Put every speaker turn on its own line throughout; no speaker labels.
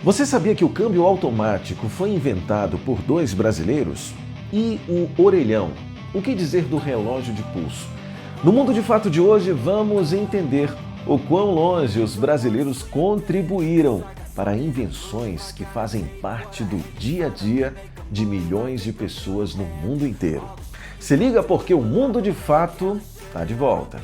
Você sabia que o câmbio automático foi inventado por dois brasileiros? E o orelhão? O que dizer do relógio de pulso? No Mundo de Fato de hoje, vamos entender o quão longe os brasileiros contribuíram para invenções que fazem parte do dia a dia de milhões de pessoas no mundo inteiro. Se liga porque o Mundo de Fato está de volta.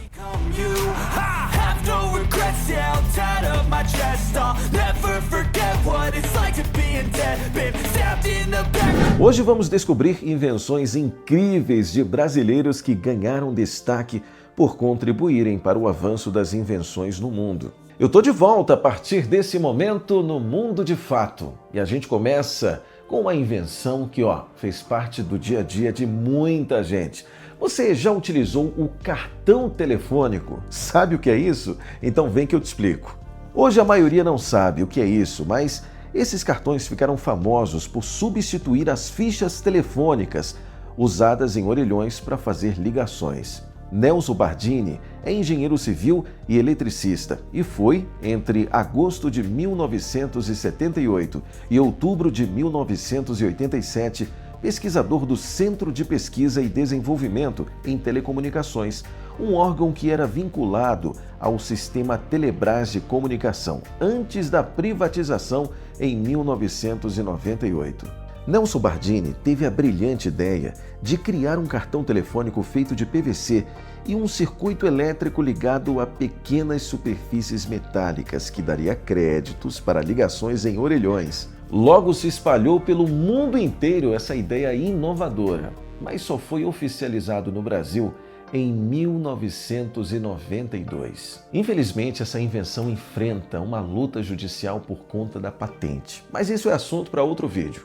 Hoje vamos descobrir invenções incríveis de brasileiros que ganharam destaque por contribuírem para o avanço das invenções no mundo. Eu tô de volta a partir desse momento no Mundo de Fato. E a gente começa com uma invenção que, fez parte do dia a dia de muita gente. Você já utilizou o cartão telefônico? Sabe o que é isso? Então vem que eu te explico. Hoje a maioria não sabe o que é isso, mas esses cartões ficaram famosos por substituir as fichas telefônicas usadas em orelhões para fazer ligações. Nelson Bardini é engenheiro civil e eletricista e foi, entre agosto de 1978 e outubro de 1987, pesquisador do Centro de Pesquisa e Desenvolvimento em Telecomunicações, um órgão que era vinculado ao sistema Telebrás de comunicação, antes da privatização em 1998. Nelson Bardini teve a brilhante ideia de criar um cartão telefônico feito de PVC e um circuito elétrico ligado a pequenas superfícies metálicas que daria créditos para ligações em orelhões. Logo se espalhou pelo mundo inteiro essa ideia inovadora, mas só foi oficializado no Brasil em 1992. Infelizmente, essa invenção enfrenta uma luta judicial por conta da patente, mas isso é assunto para outro vídeo.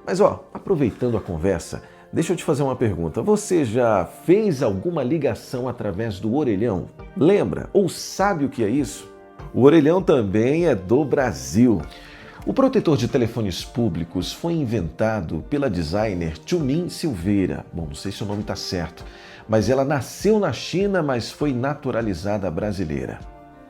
Mas aproveitando a conversa, deixa eu te fazer uma pergunta. Você já fez alguma ligação através do orelhão? Lembra ou sabe o que é isso? O orelhão também é do Brasil. O protetor de telefones públicos foi inventado pela designer Tchumin Silveira. Não sei se o nome está certo, mas ela nasceu na China, mas foi naturalizada brasileira.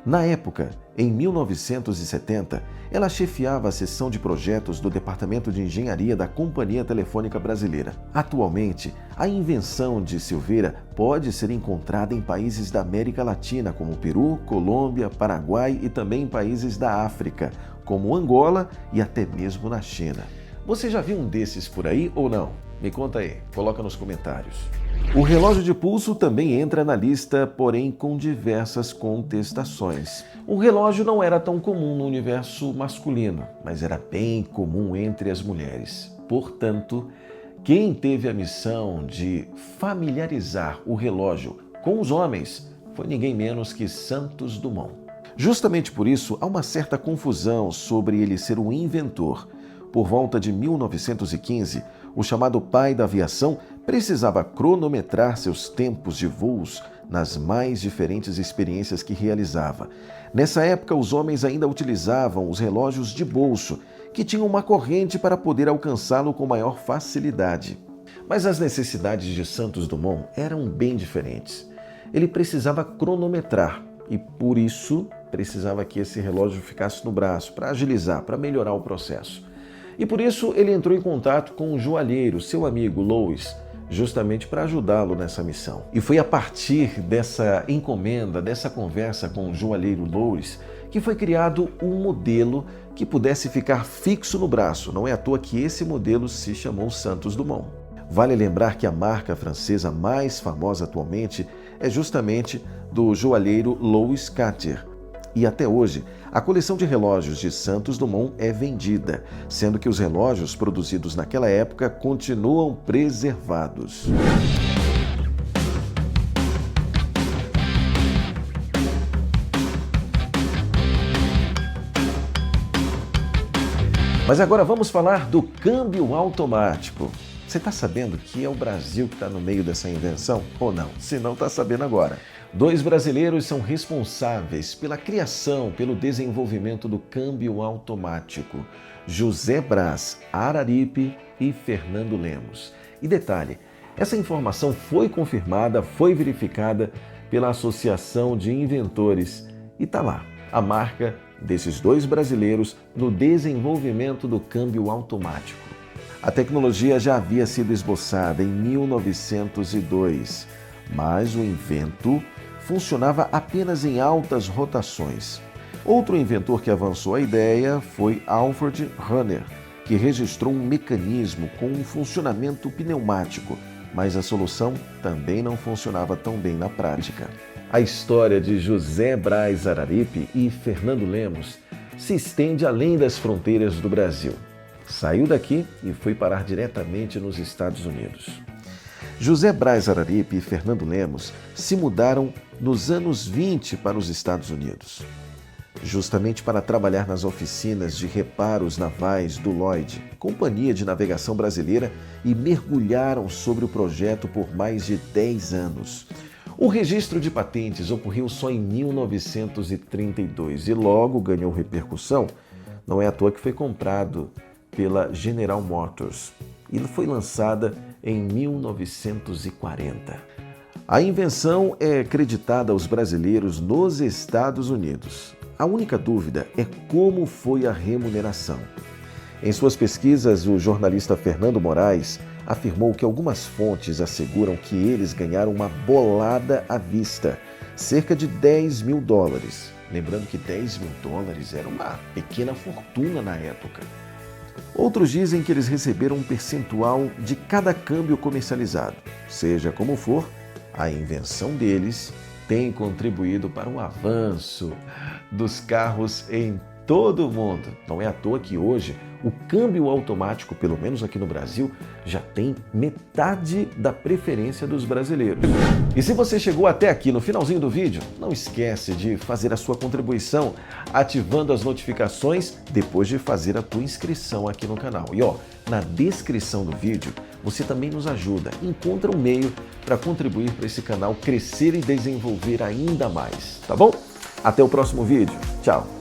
Na época, em 1970, ela chefiava a seção de projetos do Departamento de Engenharia da Companhia Telefônica Brasileira. Atualmente, a invenção de Silveira pode ser encontrada em países da América Latina, como Peru, Colômbia, Paraguai e também em países da África, como Angola e até mesmo na China. Você já viu um desses por aí ou não? Me conta aí, coloca nos comentários. O relógio de pulso também entra na lista, porém com diversas contestações. O relógio não era tão comum no universo masculino, mas era bem comum entre as mulheres. Portanto, quem teve a missão de familiarizar o relógio com os homens foi ninguém menos que Santos Dumont. Justamente por isso, há uma certa confusão sobre ele ser um inventor. Por volta de 1915, o chamado pai da aviação precisava cronometrar seus tempos de voos nas mais diferentes experiências que realizava. Nessa época, os homens ainda utilizavam os relógios de bolso, que tinham uma corrente para poder alcançá-lo com maior facilidade. Mas as necessidades de Santos Dumont eram bem diferentes. Ele precisava cronometrar e, por isso, precisava que esse relógio ficasse no braço para agilizar, para melhorar o processo. E por isso ele entrou em contato com o joalheiro, seu amigo Louis, justamente para ajudá-lo nessa missão. E foi a partir dessa encomenda, dessa conversa com o joalheiro Louis, que foi criado um modelo que pudesse ficar fixo no braço. Não é à toa que esse modelo se chamou Santos Dumont. Vale lembrar que a marca francesa mais famosa atualmente é justamente do joalheiro Louis Cartier. E até hoje, a coleção de relógios de Santos Dumont é vendida, sendo que os relógios produzidos naquela época continuam preservados. Mas agora vamos falar do câmbio automático. Você está sabendo que é o Brasil que está no meio dessa invenção? Ou não? Se não, está sabendo agora. Dois brasileiros são responsáveis pela criação, pelo desenvolvimento do câmbio automático: José Braz Araripe e Fernando Lemos. E detalhe, essa informação foi confirmada, foi verificada pela Associação de Inventores e está lá. A marca desses dois brasileiros no desenvolvimento do câmbio automático. A tecnologia já havia sido esboçada em 1902, mas o invento funcionava apenas em altas rotações. Outro inventor que avançou a ideia foi Alfred Runner, que registrou um mecanismo com um funcionamento pneumático, mas a solução também não funcionava tão bem na prática. A história de José Braz Araripe e Fernando Lemos se estende além das fronteiras do Brasil. Saiu daqui e foi parar diretamente nos Estados Unidos. José Braz Araripe e Fernando Lemos se mudaram nos anos 20 para os Estados Unidos, justamente para trabalhar nas oficinas de reparos navais do Lloyd, companhia de navegação brasileira, e mergulharam sobre o projeto por mais de 10 anos. O registro de patentes ocorreu só em 1932 e logo ganhou repercussão. Não é à toa que foi comprado pela General Motors e foi lançada em 1940. A invenção é creditada aos brasileiros nos Estados Unidos. A única dúvida é como foi a remuneração. Em suas pesquisas, o jornalista Fernando Moraes afirmou que algumas fontes asseguram que eles ganharam uma bolada à vista, cerca de $10 mil. Lembrando que $10 mil era uma pequena fortuna na época. Outros dizem que eles receberam um percentual de cada câmbio comercializado. Seja como for, a invenção deles tem contribuído para o avanço dos carros em todo o mundo. Não é à toa que hoje o câmbio automático, pelo menos aqui no Brasil, já tem metade da preferência dos brasileiros. E se você chegou até aqui no finalzinho do vídeo, não esquece de fazer a sua contribuição ativando as notificações depois de fazer a tua inscrição aqui no canal. E na descrição do vídeo você também nos ajuda, encontra um meio para contribuir para esse canal crescer e desenvolver ainda mais, tá bom? Até o próximo vídeo. Tchau!